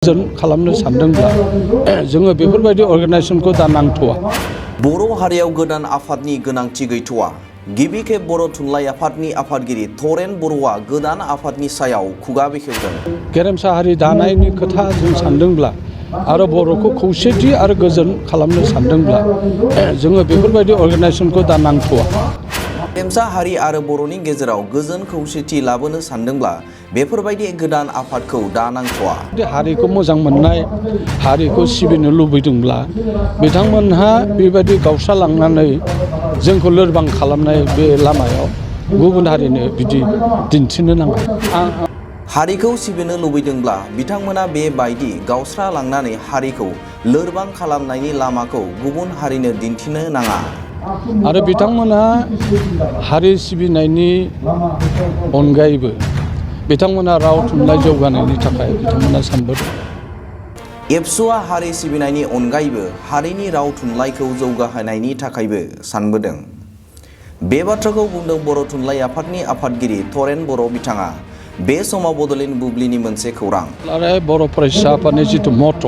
जों खालामनो सानदोंब्ला जोङो बेफोरबायदि अर्गानाइजेशनखौ दा नांथ'आ। बर' हारियाव गोदान आफादनि गोनांथि गैथ'आ। गिबि खेब बर' थुनलाइ आफादनि आफादगिरि तरेन बर'आ गोदान आफादनि सायाव खुगा बेखेवदों। गेरेमसा हारि दानायनि खोथा जों सानदोंब्ला आरो बर'खौ खौसेथि आरो गोजोन खालामनो सानदोंब्ला जोङो बेफोरबायदि अर्गानाइजेशनखौ दा नांथ'आ। गेरेमसा हारि आरो बर'नि गेजेराव गोजोन खौसेथि लाबोनो सानदोंब्ला बेफोरबायदि गोदान आफादखौ दा नांथ'आ। हारिखौ मोजां मोननाय, हारिखौ सिबिनो लुबैदोंब्ला बिथांमोनहा बेबायदि गावस्रालांनानै जोंखौ लोरबां खालामनाय बे लामायाव गुबुन हारिनो बिदि दिन्थिनो नाङा। हारिखौ सिबिनो लुबैदोंब्ला बिथांमोना बेबायदि गावस्रालांनानै हारिखौ लोरबां खालामनायनि लामाखौ गुबुन हारिनो दिन्थिनो नाङा। आरो बिथांमोना हारि सिबिनायनि अनगायैबो बिथांमोना राव थुनलाइ जौगानायनि थाखाय बिथांमोना सानबोदों। एबसुआ हारि सिबिनायनि अनगायैबो हारिनि राव थुनलाइखौ जौगाहोनायनि थाखायबो सानबोदों। बे बाथ्राखौ बुंदों बर' थुनलाइ आफादनि आफादगिरि तरेन बर' बिथाङा। बे समाव बड'लेण्ड बुब्लिनि मोनसे खौरां। आरो बर' फरायसा आफादनि जिथु मट'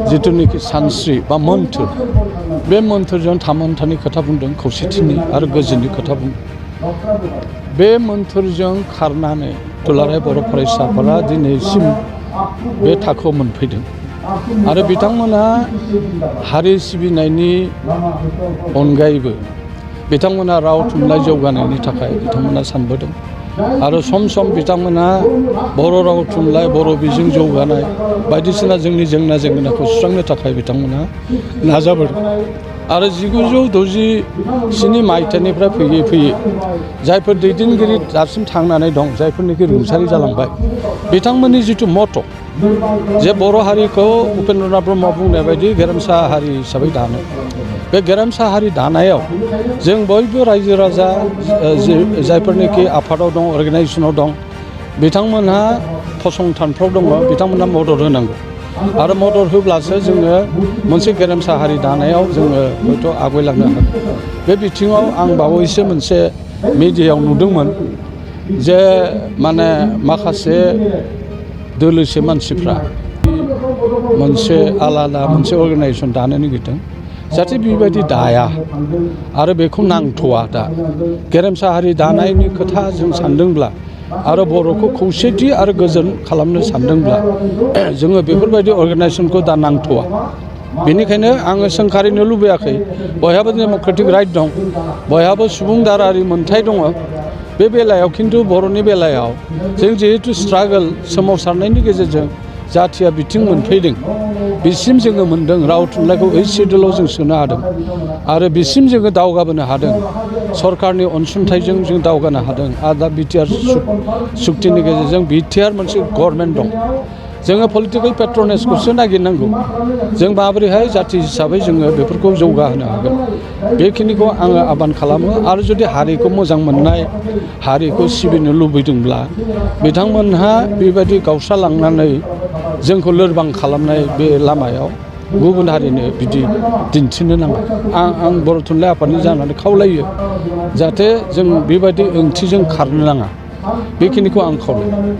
जिथुनिखि सानस्रि बा मोन्थोर, बे मोन्थोरजों थामोनथानि खोथा बुंदों, खौसेथिनि आरो गोजोननि खोथा बुंदों। बे मोन्थोरजों खारनानै दुलाराय बर' फरायसाफोरा दिनैसिम बे थाखोआव मोनफैदों आरो बिथांमोनहा हारि सिबिनायनि अनगायैबो बिथांमोना राव थुनलाइ जौगानायनि थाखाय बिथांमोना सानबोदों आरो सम सम बिथांमोनहा बर' राव थुनलाइ, बर' बिजों जौगानाय बायदिसिना जोंनि जेंना जेंनाखौ सुस्रांनो थाखाय बिथांमोनहा नाजाबोदों। आरो 1967 मायथाइनिफ्राय फैयै फैयै जायफोर दैदेनगिरि दासिम थांनानै दं, जायफोरनिखि रुंसारि जालांबाय, बिथांमोननि जिथु मट' जे बर' हारिखौ उपेन्द्रनाथ ब्रह्मआ बुंनाय बायदि गेरेमसा हारि हिसाबै दानो, बे गेरेमसा हारि दानायाव जों बयबो रायजो राजा जायफोरनिखि आफादाव दं, अर्गानाइजेसनाव दं, बिथांमोनहा फसंथानफ्राव दङ, बिथांमोनहा मदद होनांगौ। आरो मदद होब्लासो जोङो मोनसे गेरेमसा हारि दानायाव जोङो हयथ' आवगायलांनो हागोन। बे बिथिङाव आं बावैसो मोनसे मिडियायाव नुदोंमोन जे माखासे दोलोसे मानसिफ्रा मोनसे आलादा मोनसे अर्गानाइजेसन दानो नागिरदों, जाहाथे बेबायदि दाया आरो बेखौ नांथ'आ। दा गेरेमसा हारि दानायनि खोथा जों सानदोंब्ला आरो बर'खौ खौसेथि आरो गोजोन खालामनो सानदोंब्ला जोङो बेफोरबायदि अर्गानाइजेसनखौ दा नांथ'आ। बेनिखायनो आङो सोंखारिनो लुबैयाखै। बयहाबो डेम'क्रेटिक राइट दं, बयहाबो सुबुंदारारि मोन्थाय दङ। बे बेलायाव खिन्थु बर'नि बेलायाव जों जिहेतु स्ट्रागोल, सोमावसारनायनि गेजेरजों जाथिया बिथिं मोनफैदों, बिसिम जोङो मोन्दों, राव थुनलाइखौ 8 सिडुलाव जों सोनो हादों आरो बिसिम जोङो दावगाबोनो हादों। सरकारनि अनसुंथाइजों जों दावगानो हादों। आरो दा बिटिआर सुक्तिनि गेजेरजों बिटिआर मोनसे गभर्नमेन्ट दं। जोङो पलिटिकेल पेट्रनेसखौसो नागिरनांगौ। जों माबोरैहाय जाथि हिसाबै जोङो बेफोरखौ जौगाहोनो हागोन, बेखिनिखौ आङो आबान खालामो। आरो जुदि हारिखौ मोजां मोननाय, हारिखौ सिबिनो लुबैदोंब्ला बिथांमोनहा बेबायदि गावस्रालांनानै जोंखौ लोरबां खालामनाय बे लामायाव गुबुन हारिनो बिदि दिन्थिनो नाङा। आं बर' थुनलाइ आफादनि जानानै खावलायो जाहाथे जों बेबायदि ओंथिजों खारनो नाङा, बेखिनिखौ आं खावलायो।